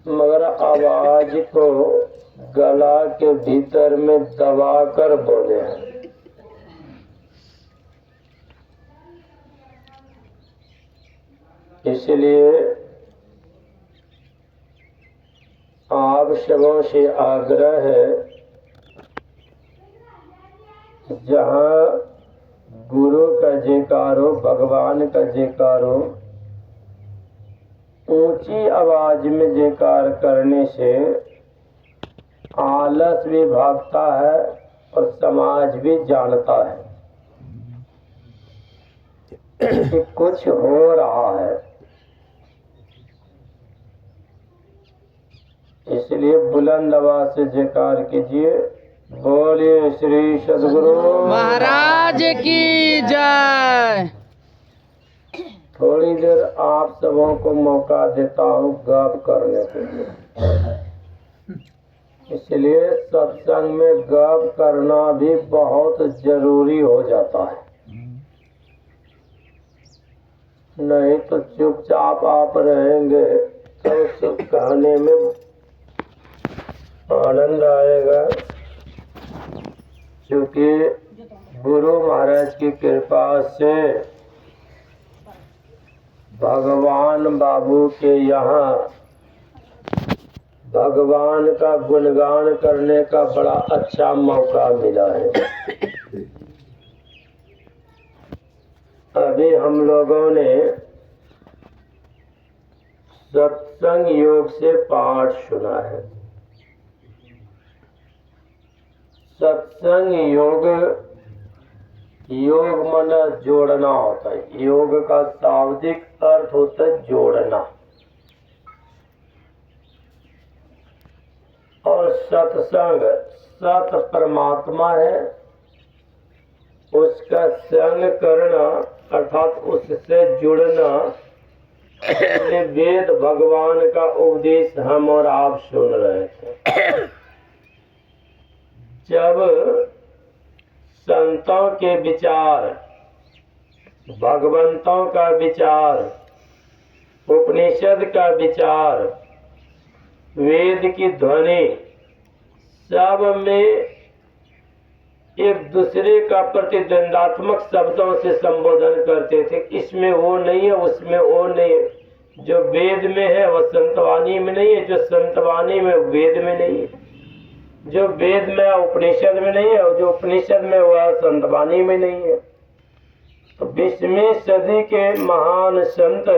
मगर आवाज को गला के भीतर में दबा कर बोले हैं। इसलिए आप सबों से आग्रह है, जहाँ गुरु का जयकार हो, भगवान का जयकार हो, ऊंची आवाज में जयकार करने से आलस भी भागता है और समाज भी जानता है कि कुछ हो रहा है। इसलिए बुलंद आवाज से जयकार कीजिए। बोलिए श्री सद्गुरु महाराज की जय। थोड़ी देर आप सबों को मौका देता हूँ गप करने के लिए। इसलिए सत्संग में गप करना भी बहुत जरूरी हो जाता है, नहीं तो चुपचाप आप रहेंगे तो सुख कहने में आनंद आएगा। क्योंकि गुरु महाराज की कृपा से भगवान बाबू के यहाँ भगवान का गुणगान करने का बड़ा अच्छा मौका मिला है। अभी हम लोगों ने सत्संग योग से पाठ सुना है। सत्संग योग, योग माना जोड़ना होता है। योग का शाब्दिक अर्थ होता है जोड़ना, और सत्संग, सत परमात्मा है, उसका संग करना अर्थात उससे जुड़ना। वेद भगवान का उपदेश हम और आप सुन रहे थे। जब संतों के विचार, भगवंतों का विचार, उपनिषद का विचार, वेद की ध्वनि, सब में एक दूसरे का प्रतिद्वंदात्मक शब्दों से संबोधन करते थे। इसमें वो नहीं है, उसमें वो नहीं है। जो वेद में है वह संतवाणी में नहीं है, जो संतवाणी में वेद में नहीं है, जो वेद में उपनिषद में नहीं है, और जो उपनिषद में वह संतवाणी में नहीं है। तो 20वीं सदी के महान संत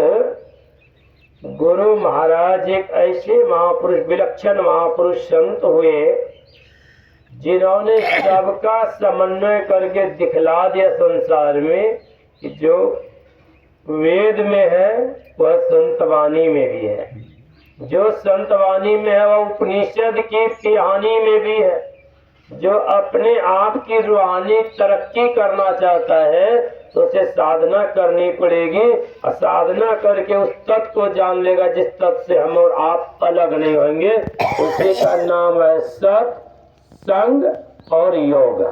गुरु महाराज एक ऐसे महापुरुष, विलक्षण महापुरुष संत हुए जिन्होंने सबका समन्वय करके दिखला दिया संसार में कि जो वेद में है वह संतवाणी में भी है, जो संतवाणी में है वह उपनिषद की कहानी में भी है। जो अपने आप की रूहानी तरक्की करना चाहता है तो उसे साधना करनी पड़ेगी, और साधना करके उस तत्व को जान लेगा जिस तत्व से हम और आप अलग नहीं होंगे। उसी का नाम है सत, संग और योग।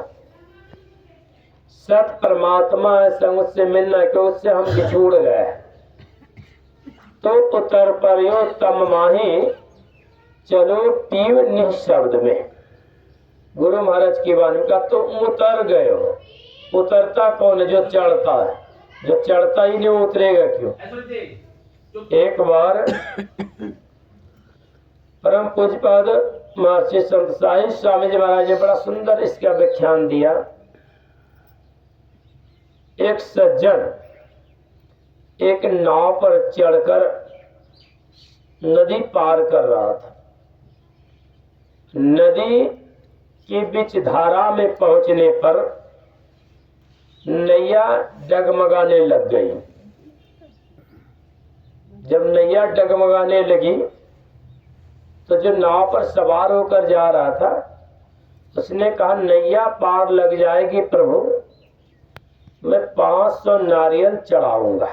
सत परमात्मा है, संग उससे मिलना है कि उससे हम बिछुड़ गए। तो उतर परियो तम माही चलो पीव निःशब्द में, गुरु महाराज की वाणी का। तो उतर गए हो, उतरता कौन है? जो चढ़ता है। जो चढ़ता ही नहीं उतरेगा क्यों? एक बार परम पूज्यपाद महर्षि संत साहिब स्वामी जी महाराज ने बड़ा सुंदर इसका व्याख्यान दिया। एक सज्जन एक नाव पर चढ़कर नदी पार कर रहा था। नदी के बीच धारा में पहुंचने पर नैया डगमगाने लग गई। जब नैया डगमगाने लगी तो जो नाव पर सवार होकर जा रहा था उसने कहा, नैया पार लग जाएगी प्रभु, मैं 500 नारियल चढ़ाऊंगा।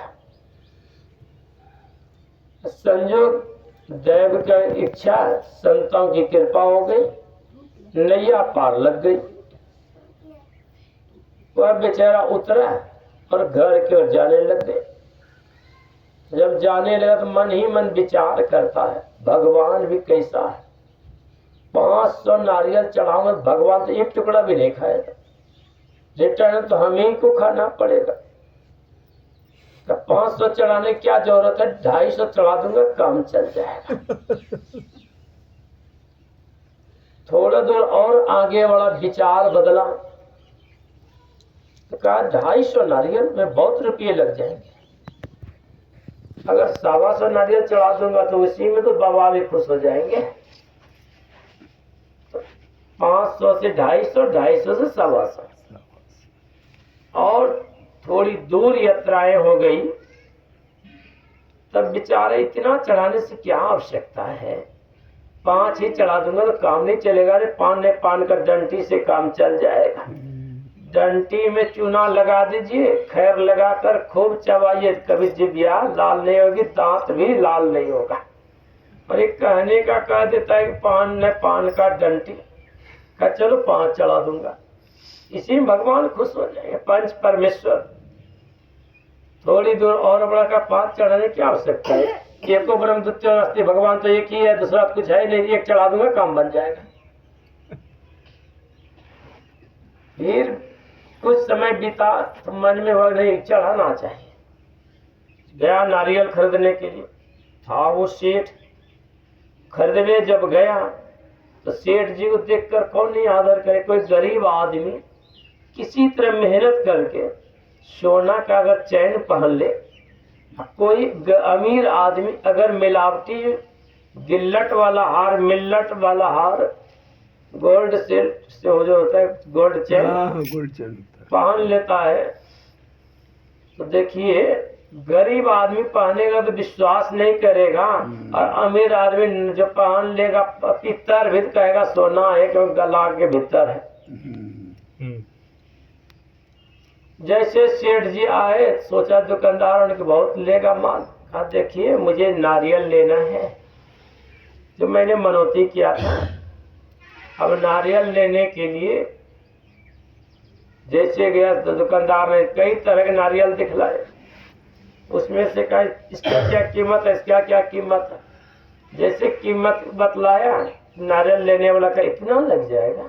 संजोग दैव का इच्छा, संतों की कृपा हो गई, नैया पार लग गई। वह बेचारा उतरा और घर की ओर जाने लग गए। जब जाने लगा तो मन ही मन विचार करता है, भगवान भी कैसा है, 500 नारियल चढ़ाऊंगा, भगवान तो एक टुकड़ा भी नहीं खाएगा, रिटर्न तो हम ही को खाना पड़ेगा। तो 500 चढ़ाने की क्या जरूरत है, 250 चढ़ा दूंगा, काम चल जाएगा। थोड़ा दूर और आगे वाला विचार बदला, तो कहा 250 नारियल में बहुत रुपये लग जाएंगे, अगर 125 नारियल चढ़ा दूंगा तो उसी में तो बाबा भी खुश हो जाएंगे। 500 से 250, 250 से 125, और थोड़ी दूर यात्राएं हो गई, तब बेचारे इतना चढ़ाने से क्या आवश्यकता है, 5 ही चढ़ा दूंगा तो काम नहीं चलेगा। अरे पान का डंटी से काम चल जाएगा। डंटी में चूना लगा दीजिए, खैर लगाकर खूब चबाइए, कभी जिभिया लाल नहीं होगी, दांत भी लाल नहीं होगा। और एक कहने का कह देता है कि पान का डंटी का, चलो 5 चढ़ा दूंगा, इसी में भगवान खुश हो जाएंगे। पंच परमेश्वर। थोड़ी दूर और बड़ा का 5 चढ़ाने की आवश्यकता है, एको ब्रह्म द्वितीय नास्ति, भगवान तो एक ही है, दूसरा कुछ है नहीं, एक चढ़ा दूंगा काम बन जाएगा। फिर कुछ समय बीता तो मन में वो नहीं, चढ़ाना चाहिए। गया नारियल खरीदने के लिए, था वो सेठ, खरीदने जब गया तो सेठ जी को देखकर कौन नहीं आदर करे। कोई गरीब आदमी किसी तरह मेहनत करके सोना का अगर चैन पहन ले, कोई अमीर आदमी अगर मिलावटी गिल्लट वाला हार, मिल्लट वाला हार, गोल्ड से जो होता है गोल्ड चैन पहन लेता है, तो देखिए गरीब आदमी पहनेगा तो विश्वास नहीं करेगा, और अमीर आदमी जो पहन लेगा पित्तर भी कहेगा सोना है, क्योंकि गला के भीतर है। जैसे सेठ जी आए, सोचा दुकानदार उनके बहुत लेगा माल, कहा देखिए मुझे नारियल लेना है, जो मैंने मनौती किया था। अब नारियल लेने के लिए जैसे गया तो दुकानदार ने कई तरह के नारियल दिखलाए, उसमें से कहा इसका क्या कीमत है, इसका क्या कीमत है। जैसे कीमत बतलाया, नारियल लेने वाला का इतना लग जाएगा।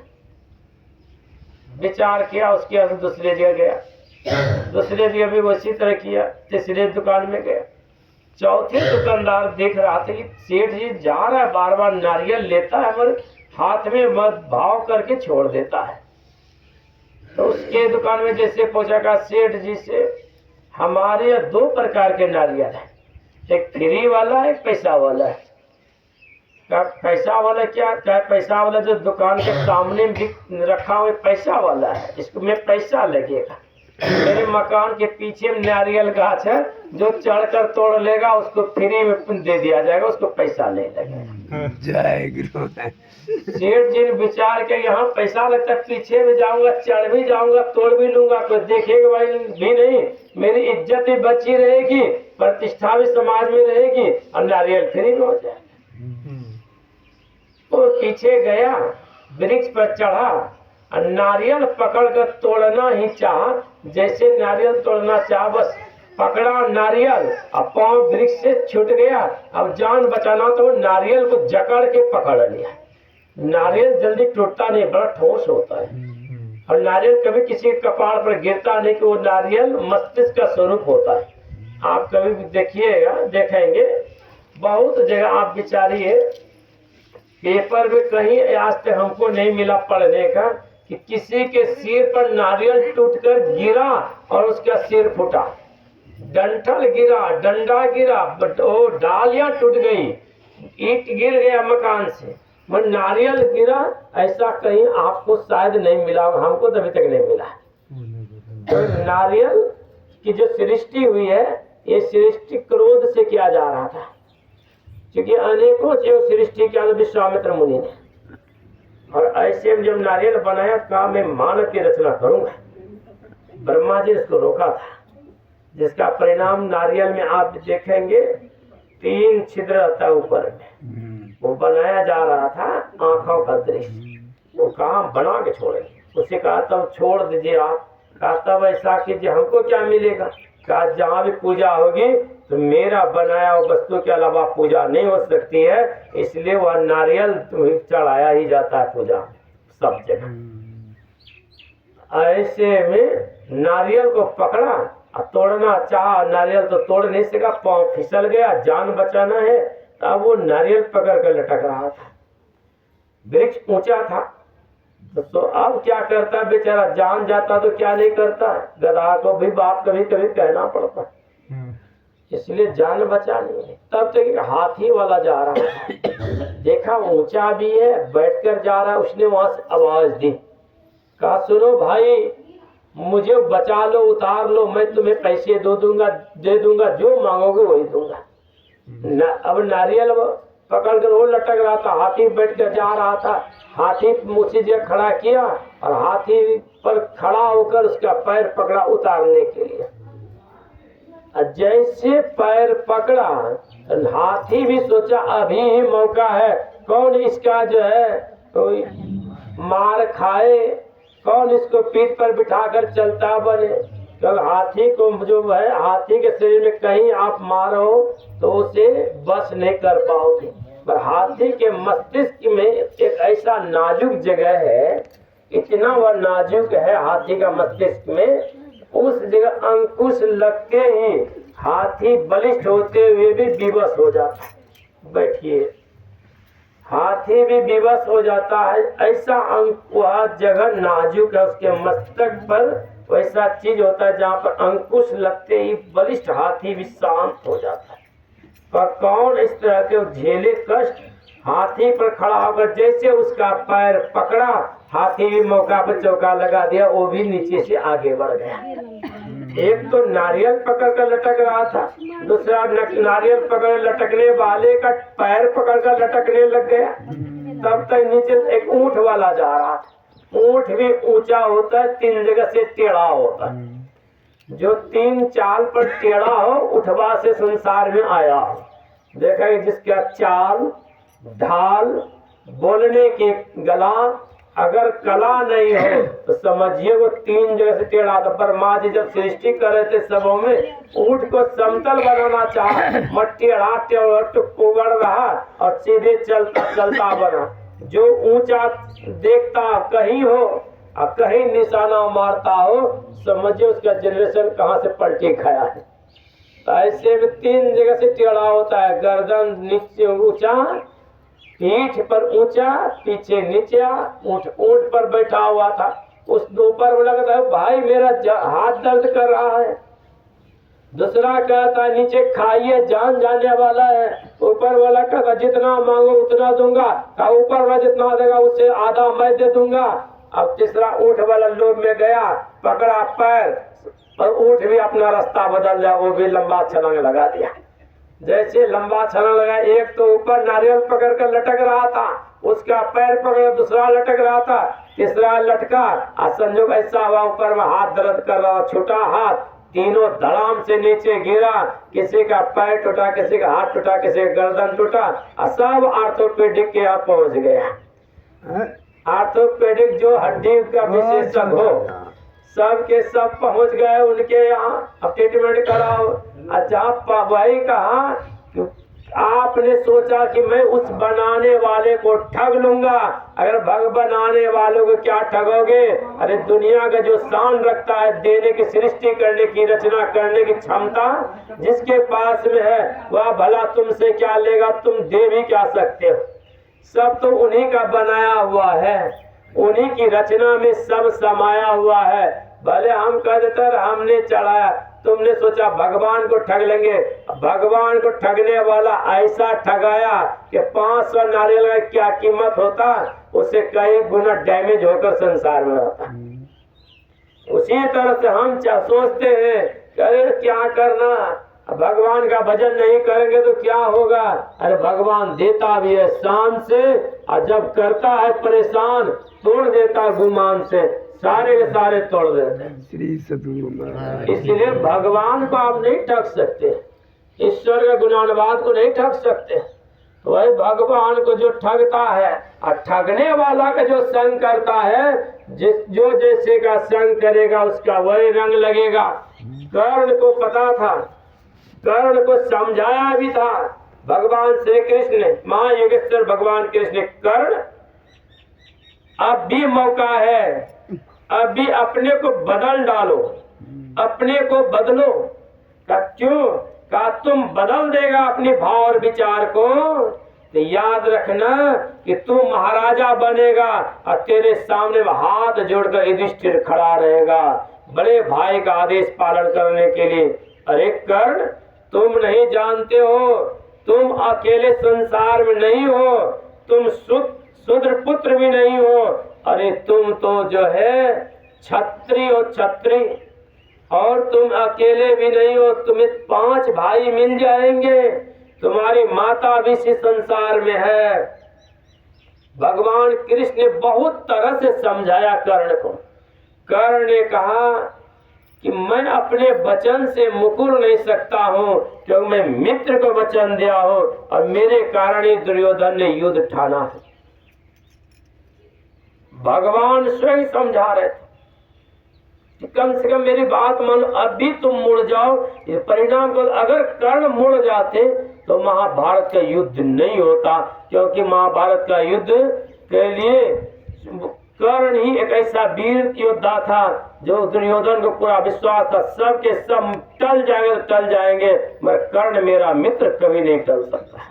विचार किया, उसके बाद दूसरे जगह गया, दूसरे जगह भी उसी तरह किया, तीसरे दुकान में गया, चौथे दुकानदार देख रहा था कि सेठ जी जा रहा है, बार बार नारियल लेता है मगर हाथ में मत भाव करके छोड़ देता है। तो उसके दुकान में जैसे पूछा, का सेठ जी से हमारे यहाँ 2 प्रकार के नारियल है, एक फ्री वाला, एक पैसा वाला है। क्या पैसा वाला? क्या पैसा वाला जो दुकान के सामने भी रखा हुआ पैसा वाला है, इसको में पैसा लगेगा। मेरे मकान के पीछे में नारियल गाछ है, जो चढ़कर तोड़ लेगा उसको फ्री में दे दिया जाएगा, उसको पैसा नहीं लगेगा। जय गुरु। सेठ जी ने विचार के यहाँ पैसा लगता है, पीछे भी जाऊंगा, चढ़ भी जाऊंगा, तोड़ भी लूंगा, कोई देखेगा भाई भी नहीं, मेरी इज्जत भी बची रहेगी, प्रतिष्ठा भी समाज में रहेगी, और नारियल फ्री में हो जाएगा। वो पीछे गया, वृक्ष पर चढ़ा और नारियल पकड़कर तोड़ना ही चाहा। जैसे नारियल तोड़ना चाहा, बस पकड़ा नारियल और पांव वृक्ष से छूट गया। अब जान बचाना तो नारियल को जकड़ के पकड़ लिया। नारियल जल्दी टूटता नहीं, बड़ा ठोस होता है, और नारियल कभी किसी के कपाड़ पर गिरता नहीं, कि वो नारियल मस्तिष्क का स्वरूप होता है। आप कभी भी देखिएगा, देखेंगे बहुत जगह आप विचारिए, पेपर में कहीं आज तक हमको नहीं मिला पढ़ने का कि किसी के सिर पर नारियल टूटकर गिरा और उसका सिर फूटा, डंठल गिरा, डंडा गिरा, वो डालियां टूट गई, ईंट गिर गया मकान से, मगर नारियल गिरा, ऐसा कहीं आपको शायद नहीं मिला, हमको तो अभी तक नहीं मिला। तो नारियल की जो सृष्टि हुई है, ये सृष्टि क्रोध से किया जा रहा था, क्योंकि अनेकों जो सृष्टि किया विश्वामित्र मुनि ने। और ऐसे में जब नारियल बनाया, कहा मैं मानव की रचना करूंगा। ब्रह्मा जी इसको रोका था, जिसका परिणाम नारियल में आप देखेंगे 3 छिद्र रहता है ऊपर में, वो बनाया जा रहा था आंखों का दृश्य। वो कहा बना के छोड़ेंगे, उसे कहा तब छोड़ दीजिए आप। कहा तब ऐसा कीजिए, हमको क्या मिलेगा? कहा जहाँ भी पूजा होगी तो मेरा बनाया हुआ वस्तु के अलावा पूजा नहीं हो सकती है, इसलिए वह नारियल चढ़ाया ही जाता है पूजा सब जगह। ऐसे में नारियल को पकड़ा और तोड़ना चाहा, नारियल तो तोड़ नहीं सका, पांव फिसल गया, जान बचाना है, तब वो नारियल पकड़ कर लटक रहा था। वृक्ष ऊंचा था तो अब क्या करता बेचारा, जान जाता तो क्या नहीं करता, गधा को भी बाप कभी कभी कहना पड़ता, इसलिए जान बचा नहीं है। तब तक एक हाथी वाला जा रहा था, देखा ऊंचा भी है, बैठकर जा रहा है, उसने वहां से आवाज दी, कहा सुनो भाई, मुझे बचा लो, उतार लो, मैं तुम्हें पैसे दे दूंगा, जो मांगोगे वही दूंगा। अब नारियल पकड़ कर वो लटक रहा था, हाथी बैठ कर जा रहा था, हाथी उसी जगह खड़ा किया और हाथी पर खड़ा होकर उसका पैर पकड़ा उतारने के लिए। जैसे पैर पकड़ा, हाथी भी सोचा अभी ही मौका है, कौन इसका जो है कोई मार खाए, कौन इसको पीठ पर बिठाकर चलता बने। तो हाथी को जो है, हाथी के शरीर में कहीं आप मारो तो उसे बस नहीं कर पाओगे, पर हाथी के मस्तिष्क में एक ऐसा नाजुक जगह है, इतना वह नाजुक है हाथी का मस्तिष्क में, उस जगह अंकुश लग के ही हाथी बलिष्ठ होते हुए भी विवश हो जाता है। बैठिए, हाथी भी विवश हो जाता है, ऐसा वह जगह नाजुक है, उसके मस्तक पर वैसा चीज होता है जहाँ पर अंकुश लगते ही बलिष्ठ हाथी भी शांत हो जाता है। पर कौन इस तरह के झेले कष्ट, हाथी पर खड़ा होकर जैसे उसका पैर पकड़ा, हाथी भी मौका पर चौका लगा दिया, वो भी नीचे से आगे बढ़ गया। एक तो नारियल पकड़ कर लटक रहा था, दूसरा नारियल पकड़ लटकने वाले का पैर पकड़ कर लटकने लग गया। तब तक नीचे एक ऊंट वाला जा रहा था, ऊंट भी ऊंचा होता है, 3 जगह से टेढ़ा होता है, जो 3 चाल पर टेढ़ा हो उठवा से संसार में आया हो। देखा जिसका चाल ढाल बोलने की गला अगर कला नहीं हो तो समझिए वो 3 जगह से टेढ़ा था। ब्रह्मा जी जब सृष्टि कर रहे थे सबों में, ऊंट को समतल बनाना चाहा, मत टेढ़ा कुगड़ रहा और सीधे चलता बना। जो ऊंचा देखता कहीं हो और कहीं निशाना मारता हो, समझिए उसका जनरेशन कहाँ से पलटी खाया है। तो ऐसे में 3 जगह से टेढ़ा होता है, गर्दन नीचे ऊंचा, पीठ पर ऊंचा, पीछे नीचा, ऊंट पर बैठा हुआ था। उस ऊपर में लगता है भाई मेरा हाथ दर्द कर रहा है, दूसरा कहता है नीचे खाइए जान जाने वाला है, ऊपर वाला कहता जितना मांगो उतना दूंगा, ऊपर वाला जितना देगा उससे आधा मैं दे दूंगा। अब तीसरा ऊंट वाला लोभ में गया, पकड़ा पैर और ऊंट भी अपना रास्ता बदल दिया, वो भी लंबा छलांग लगा दिया। जैसे लंबा छलांग लगा, एक तो ऊपर नारियल पकड़ कर लटक रहा था, उसका पैर पकड़, दूसरा लटक रहा था, तीसरा लटका और संजोग ऐसा हुआ ऊपर में हाथ दर्द कर रहा, छोटा हाथ, तीनों धड़ाम से नीचे गिरा, किसी का पैर टूटा, किसी का हाथ टूटा, किसी का गर्दन टूटा और सब आर्थोपेडिक के यहाँ पहुंच गया। आर्थोपेडिक जो हड्डी का विशेषज्ञ हो, सब के सब पहुंच गए उनके यहाँ, अब ट्रीटमेंट कराओ। अच्छा वही कहा कि आपने सोचा कि मैं उस बनाने वाले को ठग लूंगा, अगर भग बनाने वालों को क्या ठगोगे? अरे दुनिया का जो शान रखता है, देने की, सृष्टि करने की, रचना करने की क्षमता जिसके पास में है, वह भला तुमसे क्या लेगा? तुम दे भी क्या सकते हो? सब तो उन्हीं का बनाया हुआ है, उन्हीं की रचना में सब समाया हुआ है। भले हम कह देते हमने चढ़ाया, तुमने सोचा भगवान को ठग लेंगे। भगवान को ठगने वाला ऐसा ठगाया कि 500 नारियल का क्या कीमत होता, उससे कई गुना डैमेज होकर संसार में होता। उसी तरह से हम सोचते हैं अरे क्या करना, भगवान का भजन नहीं करेंगे तो क्या होगा? अरे भगवान देता भी है शान से, और जब करता है परेशान तोड़ देता गुमान से, सारे के सारे तोड़ देते हैं। श्री सतगुरु। इसलिए भगवान को आप नहीं ठग सकते, ईश्वर के गुणानुवाद को नहीं ठग सकते। वही भगवान को जो ठगता है और ठगने वाला का जो संग करता है, जो जैसे का संग करेगा उसका वही रंग लगेगा। कर्ण को पता था कर्ण को समझाया भी था भगवान श्री कृष्ण ने, महायोगेश्वर भगवान कृष्ण। कर्ण, अब भी मौका है, अभी अपने को बदल डालो, अपने को बदलो। का क्यों? का तुम बदल देगा अपने भाव और विचार को तो याद रखना कि तू महाराजा बनेगा और तेरे सामने हाथ जोड़कर युधिष्ठिर खड़ा रहेगा बड़े भाई का आदेश पालन करने के लिए। अरे कर्ण, तुम नहीं जानते हो, तुम अकेले संसार में नहीं हो, तुम शूद्र पुत्र भी नहीं हो। अरे तुम तो जो है छत्री हो, छत्री। और तुम अकेले भी नहीं हो, तुम्हें 5 भाई मिल जाएंगे, तुम्हारी माता भी इस संसार में है। भगवान कृष्ण ने बहुत तरह से समझाया कर्ण को। कर्ण ने कहा कि मैं अपने वचन से मुकर नहीं सकता हूँ, क्योंकि मैं मित्र को वचन दिया हूँ और मेरे कारण ही दुर्योधन ने युद्ध ठाना है। भगवान स्वयं समझा रहे थे, कम से कम मेरी बात मानो, अभी तुम मुड़ जाओ। ये परिणाम को अगर कर्ण मुड़ जाते तो महाभारत का युद्ध नहीं होता, क्योंकि महाभारत का युद्ध के लिए कर्ण ही एक ऐसा वीर योद्धा था जो दुर्योधन को पूरा विश्वास था सबके सब टल जाएंगे तो टल जाएंगे, मगर कर्ण मेरा मित्र कभी नहीं टल सकता।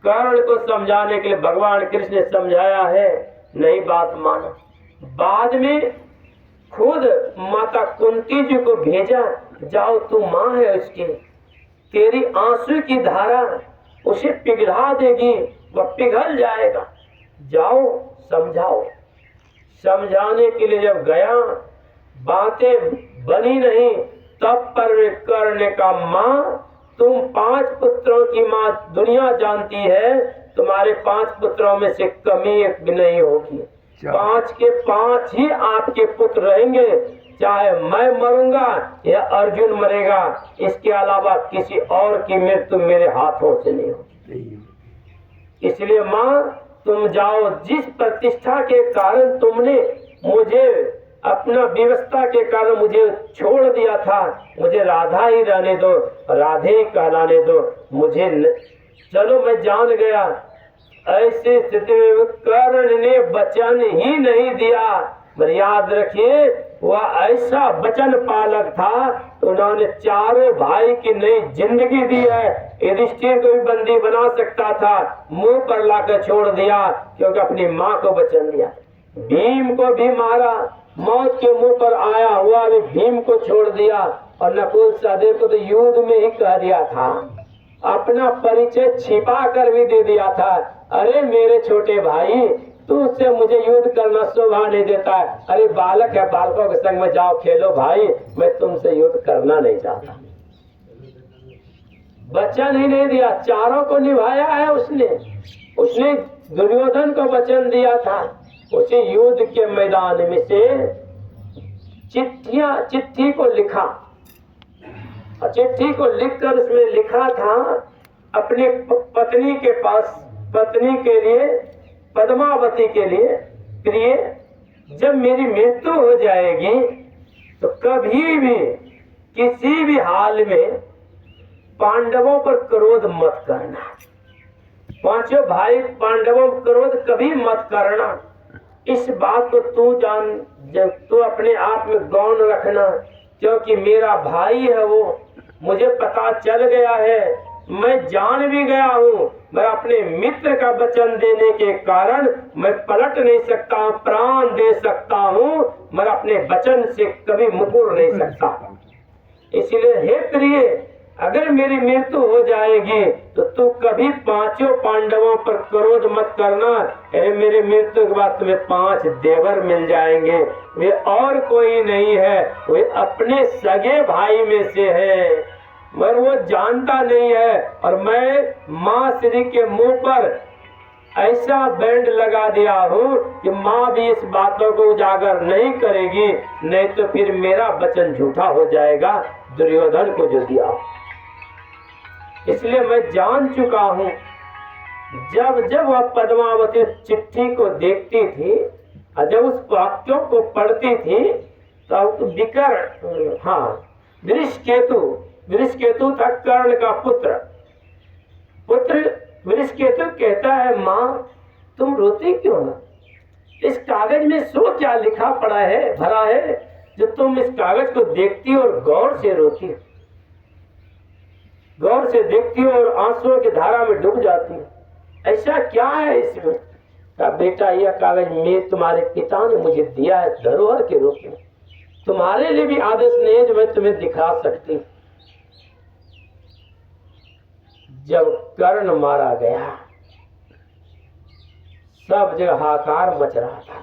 कर्ण को समझाने के लिए भगवान कृष्ण ने समझाया है, नहीं बात मानो। बाद में खुद माता कुंती जी को भेजा, जाओ तू माँ है उसकी, तेरी आंसू की धारा उसे पिघला देगी, वह पिघल जाएगा, जाओ समझाओ। समझाने के लिए जब गया, बातें बनी नहीं, तब पर कर्ण ने कहा, माँ तुम 5 पुत्रों की माँ दुनिया जानती है, तुम्हारे 5 पुत्रों में से कमी एक भी नहीं होगी। 5 के 5 ही आपके पुत्र रहेंगे, चाहे मैं मरूंगा या अर्जुन मरेगा, इसके अलावा किसी और की मृत्यु मेरे हाथों से नहीं होगी। इसलिए माँ तुम जाओ, जिस प्रतिष्ठा के कारण तुमने मुझे अपना व्यवस्था के कारण मुझे छोड़ दिया था, मुझे राधा ही रहने दो, राधे ही कहलाने दो मुझे चलो मैं जान गया। ऐसी स्थिति में कर्ण ने वचन ही नहीं दिया। पर याद रखिए, वह ऐसा वचन पालक था, तो उन्होंने 4 भाई की नई जिंदगी दी है। युधिष्ठिर को भी बंदी बना सकता था, मुंह पर लाकर छोड़ दिया, क्योंकि अपनी माँ को वचन दिया। भीम को भी मारा, मौत के मुंह पर आया हुआ भी भीम को छोड़ दिया, और नकुल सहदेव को तो युद्ध में ही कह दिया था, अपना परिचय छिपा कर भी दे दिया था। अरे मेरे छोटे भाई, तू उससे मुझे युद्ध करना शोभा नहीं देता है। अरे बालक है, बालकों के संग में जाओ खेलो भाई, मैं तुमसे युद्ध करना नहीं चाहता। वचन ही नहीं दिया, 4 को निभाया है उसने। उसने दुर्योधन को वचन दिया था, उसी युद्ध के मैदान में से चिट्ठी को लिखा, और चिट्ठी को लिखकर उसमें लिखा था अपनी पत्नी के पास, पत्नी के लिए, पद्मावती के लिए, प्रिय जब मेरी मृत्यु हो जाएगी तो कभी भी किसी भी हाल में पांडवों पर क्रोध मत करना। 5 भाई पांडवों पर क्रोध कभी मत करना। इस बात को तू जान, जब तू अपने आप में गौण रखना, क्योंकि मेरा भाई है वो, मुझे पता चल गया है, मैं जान भी गया हूँ, मैं अपने मित्र का वचन देने के कारण मैं पलट नहीं सकता, प्राण दे सकता हूँ, मैं अपने वचन से कभी मुकर नहीं सकता। इसलिए हे प्रिय, अगर मेरी मृत्यु हो जाएगी तो तू कभी 5 पांडवों पर क्रोध मत करना। मेरे मृत्यु के बाद तुम्हें 5 देवर मिल जाएंगे, वे और कोई नहीं है, वे अपने सगे भाई में से है, मगर वो जानता नहीं है। और मैं माँ श्री के मुंह पर ऐसा बैंड लगा दिया हूँ कि माँ भी इस बातों को उजागर नहीं करेगी, नहीं तो फिर मेरा वचन झूठा हो जाएगा दुर्योधन को जो दिया। इसलिए मैं जान चुका हूँ। जब जब वह पद्मावती चिट्ठी को देखती थी और जब उस वाक्यों को पढ़ती थी, तो विकर, हाँ, वृषकेतु वृषकेतु था कर्ण का पुत्र। वृषकेतु कहता है, माँ तुम रोती क्यों हो? इस कागज में सो क्या लिखा पड़ा है, भरा है, जो तुम इस कागज को देखती हो और गौर से रोती हो, गौर से देखती हो और आंसुओं की धारा में डूब जाती हो। ऐसा क्या है इसमें? कहा, बेटा यह कागज में तुम्हारे पिता ने मुझे दिया है धरोहर के रूप में। तुम्हारे लिए भी आदेश नहीं है जो मैं तुम्हें दिखा सकती। जब कर्ण मारा गया सब जगह हाहाकार मच रहा था।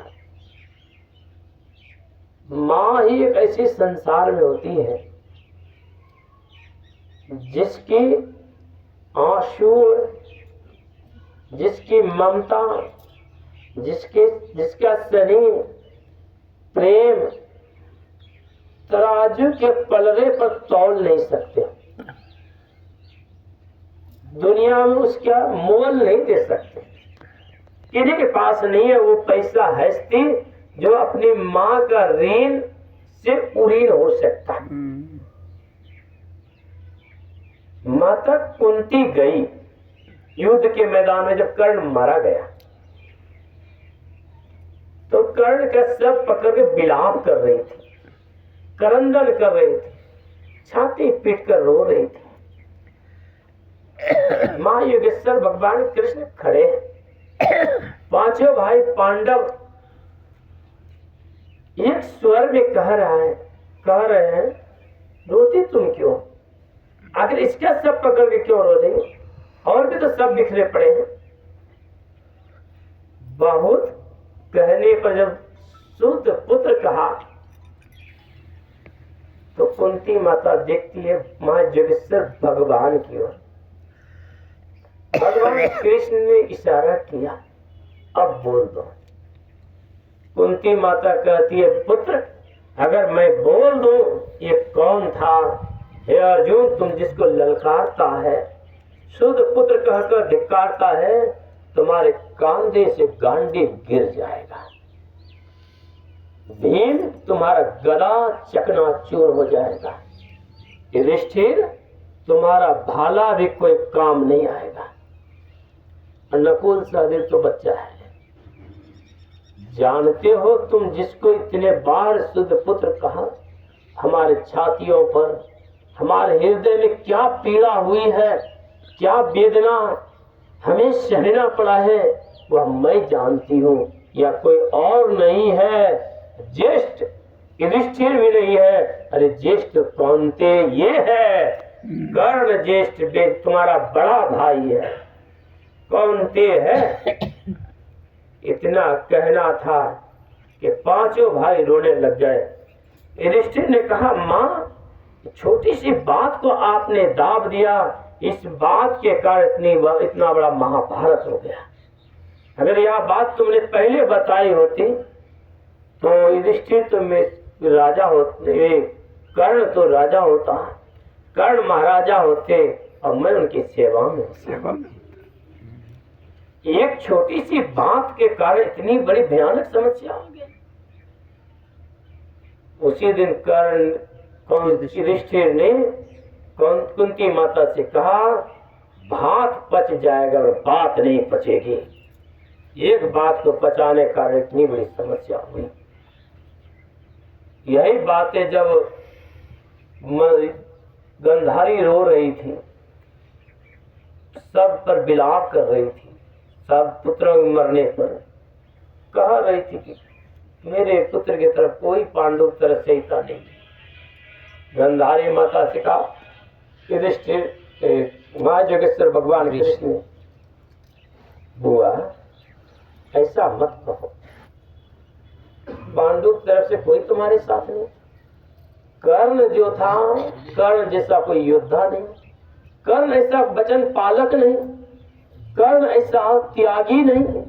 माँ ही एक ऐसी संसार में होती है जिसकी आंसू, जिसकी ममता, जिसका स्नेह प्रेम तराजू के पलड़े पर तौल नहीं सकते। दुनिया में उसका मोल नहीं दे सकते। किसी के पास नहीं है वो पैसा हस्ती जो अपनी माँ का ऋण से उरीन हो सकता। माता कुंती गई युद्ध के मैदान में। जब कर्ण मारा गया तो कर्ण का सब पकड़ के बिलाप कर रही थी, करंदन कर रही थी, छाती पीट कर रो रही थी। मां योगेश्वर भगवान कृष्ण खड़े, पांचों भाई पांडव एक स्वर में कह रहे हैं, रोती तुम क्यों? आखिर इसका सब पकड़ के क्यों रो रही? और भी तो सब बिखरे पड़े हैं। बहुत कहने पर जब शुद्ध पुत्र कहा तो कुंती माता देखती है मां योगेश्वर भगवान की ओर। भगवान कृष्ण ने इशारा किया, अब बोल दो। कुंती माता कहती है, पुत्र अगर मैं बोल दूं ये कौन था? हे अर्जुन, तुम जिसको ललकारता है, शुद्ध पुत्र कहकर धिक्कारता है, तुम्हारे कांधे से गांडी गिर जाएगा। भीम तुम्हारा गला चकनाचूर हो जाएगा। युधिष्ठिर तुम्हारा भाला भी कोई काम नहीं आएगा। नकुल सहदेव तो बच्चा है। जानते हो तुम जिसको इतने बार शुद्ध पुत्र कहा, हमारे छातियों पर, हमारे हृदय में क्या पीड़ा हुई है, क्या वेदना हमें सहना पड़ा है, वह मैं जानती हूँ। या कोई और नहीं है, ज्येष्ठ युधिष्ठिर भी नहीं है। अरे ज्येष्ठ कौनते ये है, कर्ण ज्येष्ठ तुम्हारा बड़ा भाई है, कौनते है। इतना कहना था कि पांचों भाई रोने लग गए। युधिष्ठिर ने कहा, माँ छोटी सी बात को आपने दाब दिया, इस बात के कारण इतना बड़ा महाभारत हो गया। अगर यह बात तुमने पहले बताई होती तो युधिष्ठिर तो राजा होते, कर्ण तो राजा होता, कर्ण महाराजा होते और मैं उनकी सेवा में। एक छोटी सी बात के कारण इतनी बड़ी भयानक समस्या हो गई। उसी दिन कर्ण युधिष्ठिर ने कुंती माता से कहा, भात पच जाएगा और बात नहीं पचेगी। एक बात को पचाने का इतनी बड़ी समस्या हुई। यही बातें जब गंधारी रो रही थी, सब पर विलाप कर रही थी, सब पुत्रों के मरने पर कह रही थी कि मेरे पुत्र की तरफ कोई पांडु तरफ से हिता नहीं। गंधारी माता से कहा, युधिष्ठिर मां योगेश्वर भगवान कृष्ण, बुआ ऐसा मत कहो, पांडु तरफ से कोई तुम्हारे साथ नहीं। कर्ण जो था, कर्ण जैसा कोई योद्धा नहीं, कर्ण ऐसा वचन पालक नहीं, कर्ण ऐसा त्यागी नहीं।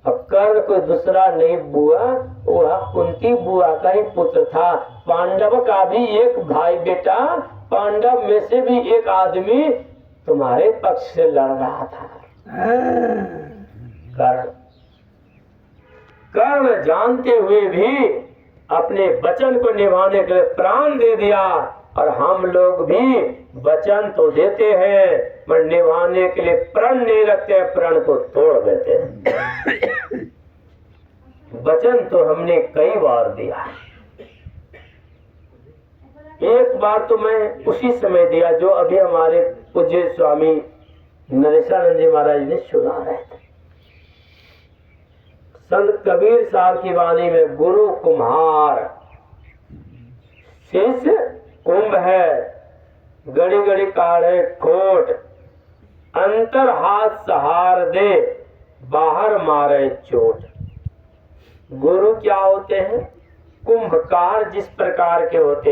अब कर्ण कोई दूसरा नहीं बुआ, वह कुंती बुआ का ही पुत्र था। पांडव का भी एक भाई बेटा, पांडव में से भी एक आदमी तुम्हारे पक्ष से लड़ रहा था। कर्ण जानते हुए भी अपने वचन को निभाने के लिए प्राण दे दिया। और हम लोग भी वचन तो देते हैं पर निभाने के लिए प्रण नहीं रखते हैं, प्रण को तोड़ देते हैं। वचन तो हमने कई बार दिया है। एक बार तो मैं उसी समय दिया जो अभी हमारे पूज्य स्वामी नरेशानंद जी महाराज ने सुना रहे थे। संत कबीर साहब की वाणी में गुरु कुम्हार शेष कुंभ है, गड़ी गड़ी काढ़े खोट, अंतर हाथ सहार दे, बाहर मारे चोट। गुरु क्या होते हैं? कुंभकार जिस प्रकार के होते